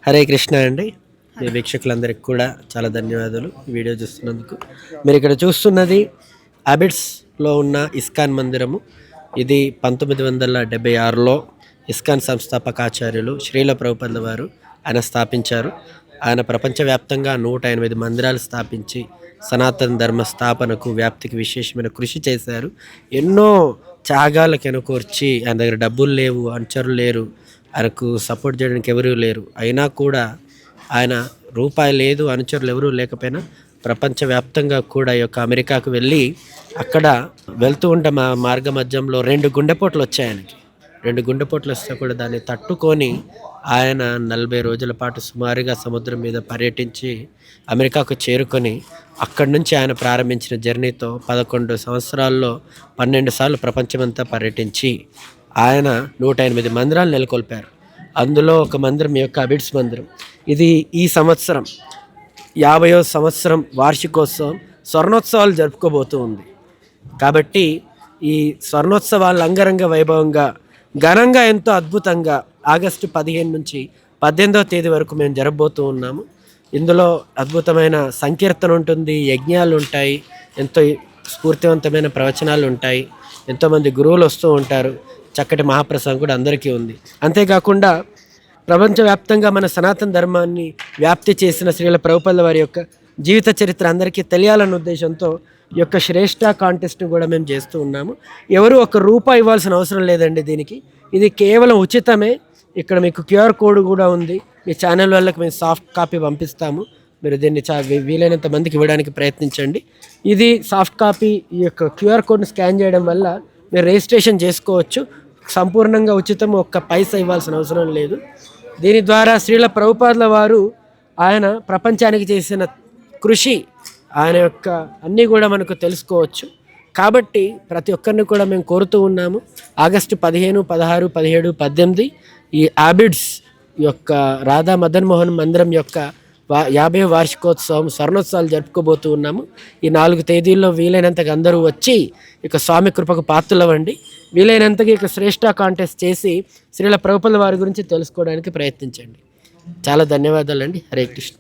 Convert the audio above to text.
హరే కృష్ణ అండి. మీ వీక్షకులందరికీ కూడా చాలా ధన్యవాదాలు ఈ వీడియో చూస్తున్నందుకు. మీరు ఇక్కడ చూస్తున్నది అబిడ్స్లో ఉన్న ఇస్కాన్ మందిరము. ఇది 1976లో ఇస్కాన్ సంస్థాపకాచార్యులు శ్రీల ప్రభుపాదుల వారు ఆయన స్థాపించారు. ఆయన ప్రపంచవ్యాప్తంగా 108 మందిరాలు స్థాపించి సనాతన ధర్మ స్థాపనకు వ్యాప్తికి విశేషమైన కృషి చేశారు. ఎన్నో త్యాగాలకు వెనుకోర్చి ఆయన దగ్గర డబ్బులు లేవు, అనుచరులు లేరు, ఆయనకు సపోర్ట్ చేయడానికి ఎవరూ లేరు. అయినా కూడా ఆయన రూపాయి లేదు, అనుచరులు ఎవరూ లేకపోయినా ప్రపంచవ్యాప్తంగా కూడా ఈ యొక్క అమెరికాకు వెళ్ళి అక్కడ వెళ్తూ ఉంటే మార్గ మధ్యంలో 2 గుండెపోట్లు వచ్చాయి ఆయనకి. 2 గుండెపోట్లు వస్తే కూడా దాన్ని తట్టుకొని ఆయన 40 రోజుల పాటు సుమారుగా సముద్రం మీద పర్యటించి అమెరికాకు చేరుకొని అక్కడి నుంచి ఆయన ప్రారంభించిన జర్నీతో 11 సంవత్సరాల్లో 12 సార్లు ప్రపంచమంతా పర్యటించి ఆయన 108 మందిరాలు నెలకొల్పారు. అందులో ఒక మందిరం ఈ యొక్క అబిడ్స్ మందిరం. ఇది ఈ సంవత్సరం 50వ సంవత్సరం వార్షికోత్సవం స్వర్ణోత్సవాలు జరుపుకోబోతూ ఉంది. కాబట్టి ఈ స్వర్ణోత్సవాలు అంగరంగ వైభవంగా ఘనంగా ఎంతో అద్భుతంగా ఆగస్టు 15 నుంచి 18వ తేదీ వరకు మేము జరగబోతూ ఉన్నాము. ఇందులో అద్భుతమైన సంకీర్తన ఉంటుంది, యజ్ఞాలు ఉంటాయి, ఎంతో స్ఫూర్తివంతమైన ప్రవచనాలు ఉంటాయి, ఎంతోమంది గురువులు వస్తూ ఉంటారు, చక్కటి మహాప్రసాదం కూడా అందరికీ ఉంది. అంతేకాకుండా ప్రపంచవ్యాప్తంగా మన సనాతన ధర్మాన్ని వ్యాప్తి చేసిన శ్రీల ప్రభుపాదుల వారి యొక్క జీవిత చరిత్ర అందరికీ తెలియాలన్న ఉద్దేశంతో ఈ యొక్క శ్రేష్ఠ కాంటెస్ట్ని కూడా మేము చేస్తూ ఉన్నాము. ఎవరు ₹1 ఇవ్వాల్సిన అవసరం లేదండి దీనికి. ఇది కేవలం ఉచితమే. ఇక్కడ మీకు QR కోడ్ కూడా ఉంది. మీ ఛానల్ వాళ్ళకి మేము సాఫ్ట్ కాపీ పంపిస్తాము. మీరు దీన్ని వీలైనంత మందికి ఇవ్వడానికి ప్రయత్నించండి. ఇది సాఫ్ట్ కాపీ. ఈ యొక్క QR కోడ్ని స్కాన్ చేయడం వల్ల మీరు రిజిస్ట్రేషన్ చేసుకోవచ్చు. సంపూర్ణంగా ఉచితం, ఒక్క పైసా ఇవ్వాల్సిన అవసరం లేదు. దీని ద్వారా శ్రీల ప్రభుపాదుల వారు ఆయన ప్రపంచానికి చేసిన కృషి, ఆయన యొక్క అన్నీ కూడా మనకు తెలుసుకోవచ్చు. కాబట్టి ప్రతి ఒక్కరిని కూడా మేము కోరుతూ ఉన్నాము. ఆగస్టు 15, 16, 17, 18 ఈ అబిడ్స్ యొక్క రాధా మదన్ మోహన్ మందిరం యొక్క 50వ వార్షికోత్సవం స్వర్ణోత్సవాలు జరుపుకోబోతూ ఉన్నాము. ఈ 4 తేదీల్లో వీలైనంతగా అందరూ వచ్చి ఇక స్వామి కృపకు పాత్రలవ్వండి. వీలైనంతగా ఇక శ్రేష్ఠ కాంటెస్ట్ చేసి శ్రీల ప్రభుపాదుల వారి గురించి తెలుసుకోవడానికి ప్రయత్నించండి. చాలా ధన్యవాదాలండి. హరే కృష్ణ.